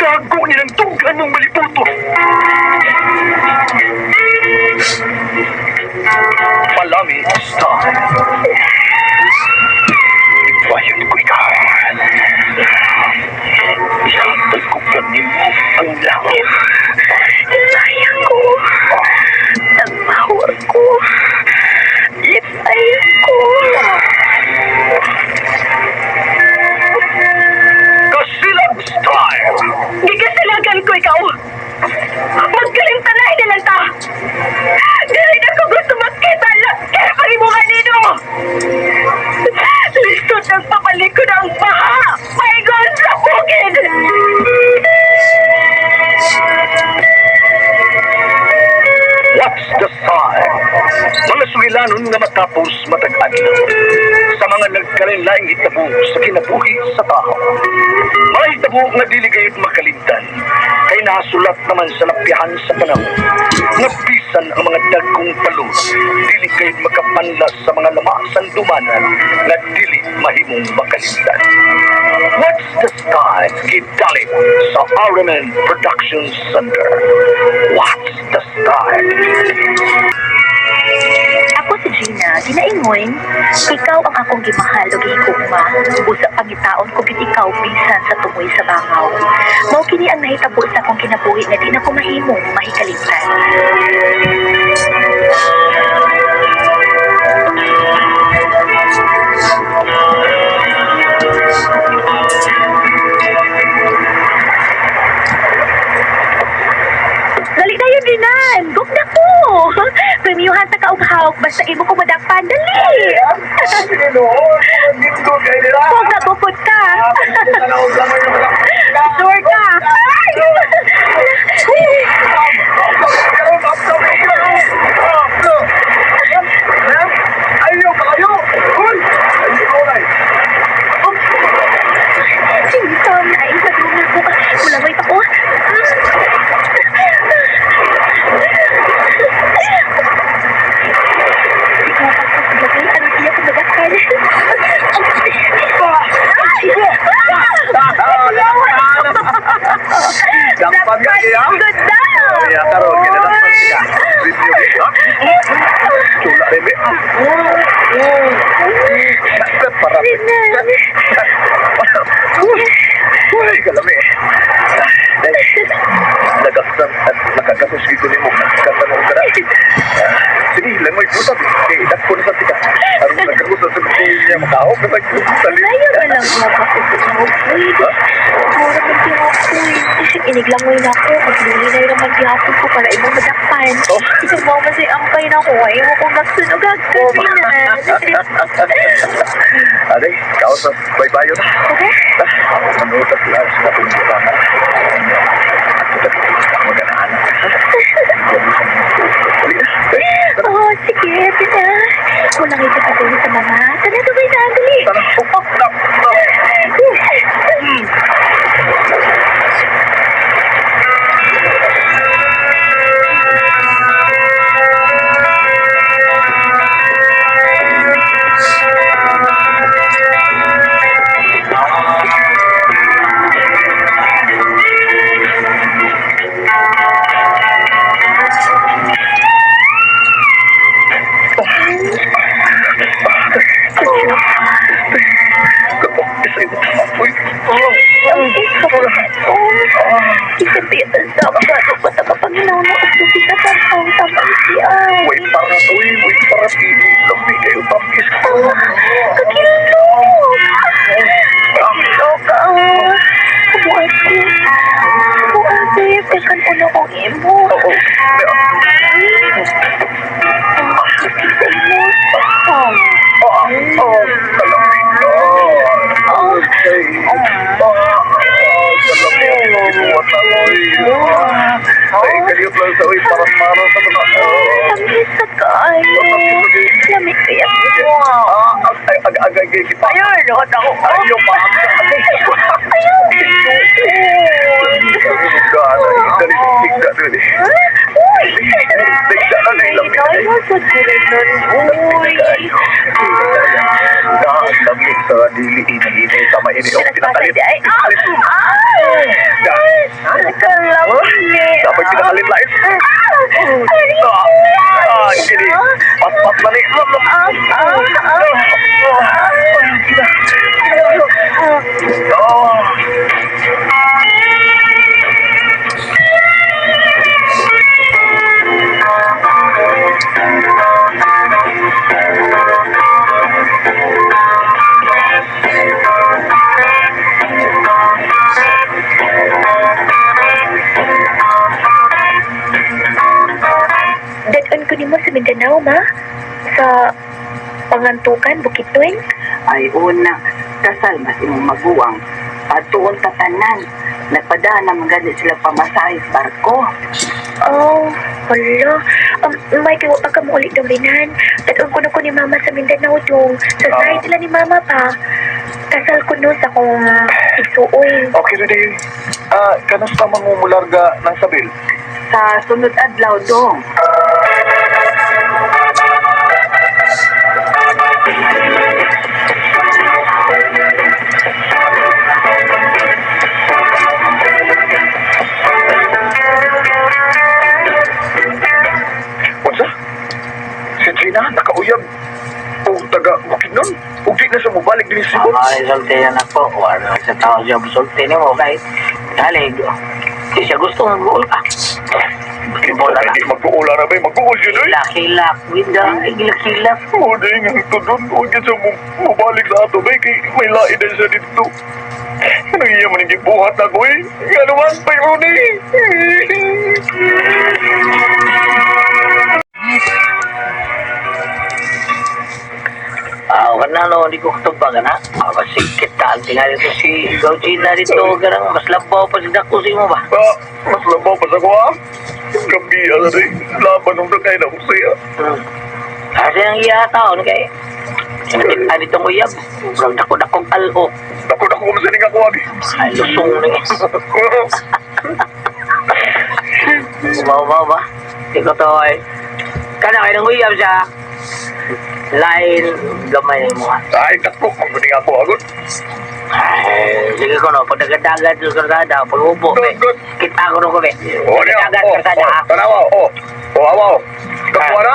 Gago niya ng tunggan mong maliputo. Palami style. Ibayad ko ikaw. Ihatag ko ganin mo ang langit. Sayang ko. Nagmahor ko. Lipay ko. Kasilag style. Gigasilagan ko ikaw. Magkalimtanay na lang ta. Dili na ko gusto makita lang. Kaya pangimungan nino. Listot nagpapalik ko ng baha. Paigon sa bukid. What's the sign? Mga suhilanon nga matapos matag-adlaw sa mga nagkarinlaing hitabo sa kinabuhi sa tao. Mga hitabo nga dili gayud makalimtan kay nasulat naman sa lapihan sa panahon nga bisan ang mga dagkong palos dili gayud makapanlas sa mga lamasan dumanan nga dili mahimong makalimtan. What's the style? Gidalit sa RMN Production Center. What's the style? Ako si Gina, ginaingon, ikaw ang akong gimahal o gihigugma. Usa pangitaon ko gid ikaw bisan sa tumoy sa bangaw. Mao kini ang nahitabo sa akong kinabuhi nga di na ko mahimong mahikalimtan. Dali na yun, Dinan! Gug na ko! Premiuhan sa kaughaw, basta imo ko madakpan, dali! Huwag na bukod ka! Sure ka! Sintom na ay madunga ko. Mulaway pa ko. Gampang ka kaya? Good na! Kaya taro, kinalapan siya. Review ito. Tula rin para uy, kalami. Nagaksan at nakagasos gito ni mo. Katanong ka na. Sige, langoy po sabi. Idak po na sa tika. Arong nagkagusan sa gusto niya makahok na nagsasalita. Layo na lang mga kapatid. Mura man tiyapoy. Iniglangoy na ako. Magluli na naman tiyapoy ko para ibang madakpan. Isang mo man sa'y ampay na ko. Ayaw ko magsunog agad. Aday, kausap. Bye-bye yun. Okay? Manutas lang sa pagbuka na. At ito mag-anak. Oh, sige. Tina. Walang ipagpatuloy sa mga. Tara, gawin na. Dali. Isipin sa dapat. Ba't ang Panginoon na utusin na sa taong tamang siyan? Wait para pili. Lambi kayo tamis ko. Kakilog! Kakilog ka. Kabuhay ko. Kabuhay ko. Tekan ko na kong imo. Oo. Ay, kayot lang sa uwi para sa mga Tamis ka kayo. Lamig kaya mo. agay kita. Ayun, lahat ako. Ayaw pa. Ayaw. Galing ka doon eh. Uy! Tigda na lang lamig. Ayaw sa kulinan. Uy! Lamig sa dili ini sa mainit. Ay! kalami. Dapat pinakalit-lait. Gini. Pat-pat na ni. Dadon ko nimo sa Mindanao, ma? Sa Pangantukan, Bukidnon? Ay una, kasal mas imong maguwang. Patuon tatanan. Nagpadaan na magani sila pamasahe sa barko. Oh, hala. May kiwa pa ka mo ulit ng rinan. Dadon ko na ko ni mama sa Mindanao dong. Sa side nila ni mama pa. Kasal ko no sa kong igsuoy. Okay, Rudy. Kanas ka mangumularga ng sabil? Sa sunod adlaw dong. Unsa? Si Gina, nakauyab. O taga Bukidnon. O di na siya mabalik din sa Cebu. Ay, sulti yan ako. Wala sa tao siya sulti ni mo kahit halig. Di siya gusto mag-uol ka. Bola na. Hindi mag-uula na ba? Mag-uul yun eh. Kilak-kilak. Winda. Kilak-kilak. O di nga ito doon. Huwag yan siya mabalik sa ato ba? Kay may lain na siya dito. Anong iya man yung buhat ako eh. Nga naman, mayroon eh. Kanano, hindi ko katubag na. Kasi kita, tingali ko si Gauchi na dito. Garang mas labaw pa si Dako si mo ba? Mas labaw pa sa ko ah. Gabi ala rin. Laban ng dakay na usaya. Kasi ang iya tao, kay kita dito ko yab. Parang dako-dakong alo. Dako-dako ko masaling ako agi. Ay, lusong na nga. Bawa ba? Hindi ko to ay. Kana kayo nang uyab siya. Lain gamay mo ha. Ay, dako. Magaling ako agad. Ay, sige ko no. Pag nagadagat sa karsada, pag ubo, Good. kita ko no ko be. O niya. Nagadagat karsada ha. Tanawa. Awaw. Kapwa na.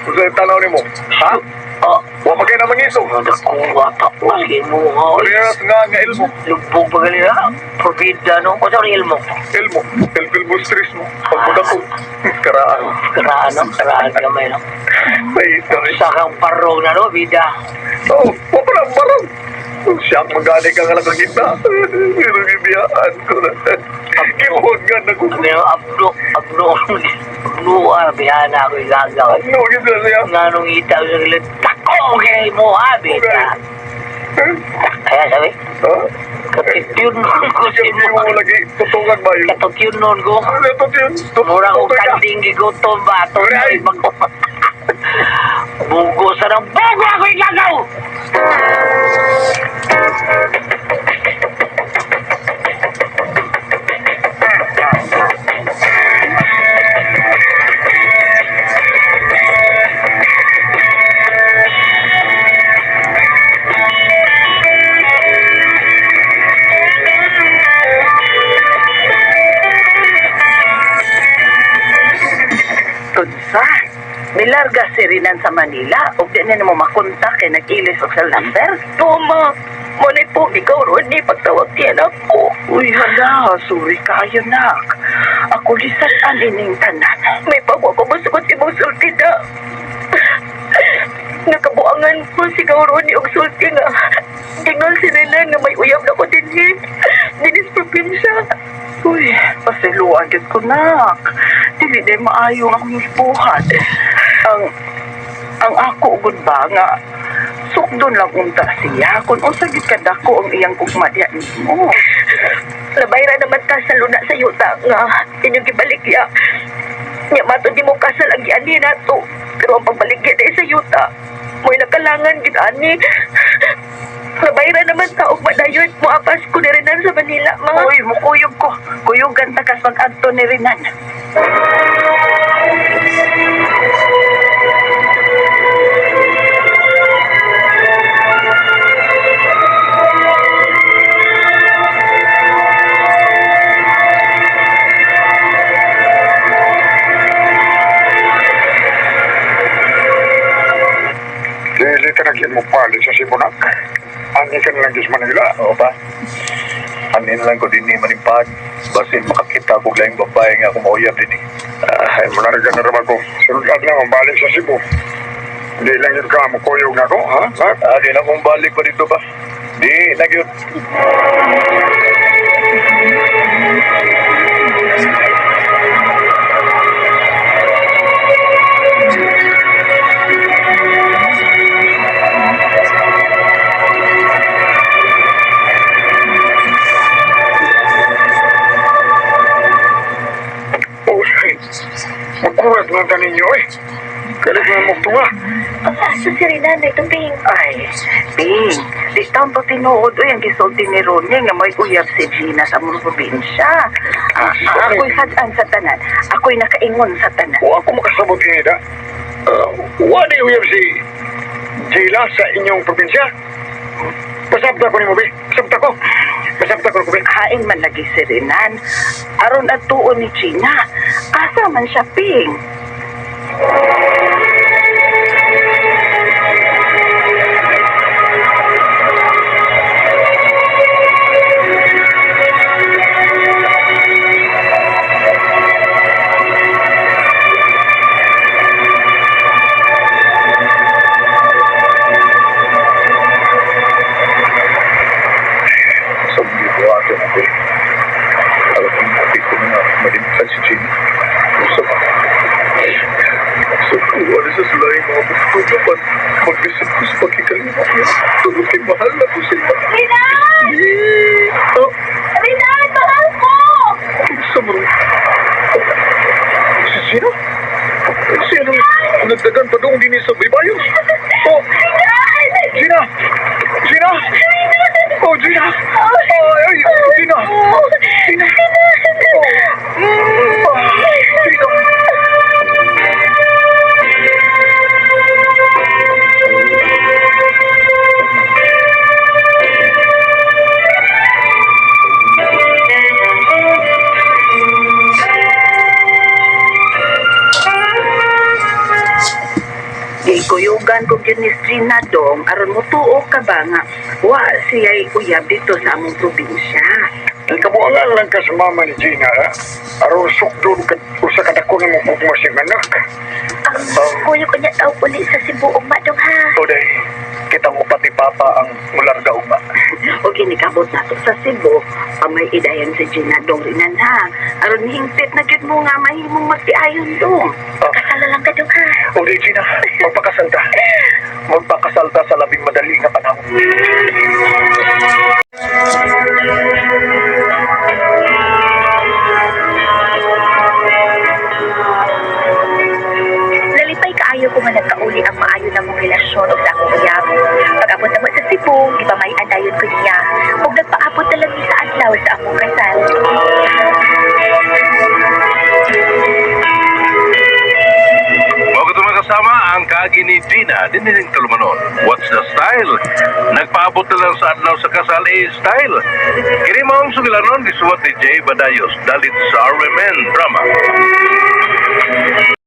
Gusto yung tanaw ni mo. Ha? Oh, Huwag magkaya naman iso. ada kong bata. Sige mo ha. Paliras nga ilmo. Lubog pa gali na. Probida no. O sa ilmo. Ilmo. Ilmo stress mo. Pagpunta ko. Karaan. Karaan gamay no. Ay, sorry. Sa kang parong na no, bida. Oh, huwag pa lang parang. Siya ang magani ka nga lang kita. Pero bibiyaan ko na. Kimuhod nga na ko. Sabi no, abno, bihana ako igagaw. Ano, ganda siya. Nga nung itaw sa gilid, tako kay mo ha, bida. Kaya sabi, Ha? katityon nun ko si Hindi mo mo. lagi tutungan ba yun? Katityon nun ko. Ano ito yun? Mura ko kanding gigutom ba? Alright. Bugo sa ng bugo ako igagaw! Tunsa. Nilarga si Rinan sa Manila. O di na mo makontak kay nag-ilis o sa number. Toma, muna po, ikaw ron ni pagtawag tiyan ako. Uy, hala. Sorry kayo, nak. Ako lisatan ining tanan. May pawa ko masukot si mong sulti na. Nakabuangan po si Gauro ni og sulti nga. Tingnan si Renan nga may uyab na ko din dinis probinsya. Uy, pasiluan yun ko, nak. Dili day maayo ang akong ibuhat. Ang ako, ugod ba, nga, sukdon lang unta siya. Kung usagit ka dako ang iyang kukmadya mo. Nabayra naman ta sa luna sa yuta nga inyong gibaligya. Nya matod di mo kasal ang giani nato. Pero ang pagbaligya na sa yuta, mo'y nakalangan gid ani. Nabayra naman ta og madayon mo apas ko ni Renan sa Manila, mga. Uy, mukuyog ko. Kuyugan takas mag-adto ni Rinan. balik sa Sibunak. Ani ka na lang sa Manila. Oo pa. Anin lang ko din ni manimpad. Basin makakita ko lang babae nga ako mauyab din eh. Ay, manaragan na naman ko. Sunod lang ang balik sa Cebu. Hindi lang yun ka makuyog na ko, ha? Ha? Di na kong balik pa dito ba? Di, nagyot. Oh, ay. Magkurat lang ka ninyo eh. Kalit na magtunga. Asa si Renan, ito Ping. Ay, Ping, di taon to tinuod o yung gisulti ni Ronnie nga may uyab si Gina sa mong probinsya. Ako'y hadaan sa tanan. Ako'y nakaingon sa tanan. O ako makasabot ini da. Wala uyab si Jila sa inyong probinsya. Pasabta ko ni mo, Bi. Pasabta ko. Pasabta ko, Bi. Hain man lagi si Renan. Aron at tuon ni Gina. Asa man siya, Ping? Sa mga buwato na ko. Alam ko natin ko na malimutan si Jenny. Gusto ba? So, wala sa sulayin mga busto naman. Mag-isip ko sa pagkikalima ko. Tunod kay mahal na ko sila. Renan! Oh, Renan, mahal ko! sa mga... Sino? Sino? Nagdagan pa doon din sa baybayon. Oh, Gina! Gina! Oh, Gina! Ay, Gina! Gina! Gina! Di kuyugan ko yun ni Gina dong. Aron mo tuo ka ba nga? Wa siya'y uyab dito sa among probinsya. Ang kabuangan lang ka sa mama ni Gina, ha? Aron sukdon ka usa ka dako na mo pagmasing anak. Kuya ko niya tao uli sa Cebu, ugma dong ha. O day, kita mo pati papa ang mularga ugma. O ginikabot na to sa Cebu, pamay idayan si Gina dong rinan ha. Aron hingpit na jud mo nga mahimong magtiayon dong. Kasala lang ka dong ha. O day, Gina, magpakasalta. Magpakasalta sa labing madali nga panahon. Nalipay kaayo ko nga nagkauli ang maayo na mong relasyon o sa akong uyab. Pag-abot naman sa Cebu, ipamay andayon ko niya. Huwag nagpaabot na lang ni sa adlaw sa akong kasal. Bago ito kasama ang kaagi ni Gina, diniling talumanon. What's the style? Nagpaabot na lang sa adlaw sa kasal style. Kini maong sugilanon, disuwat ni Jay Badayos, dalit sa RMN Drama.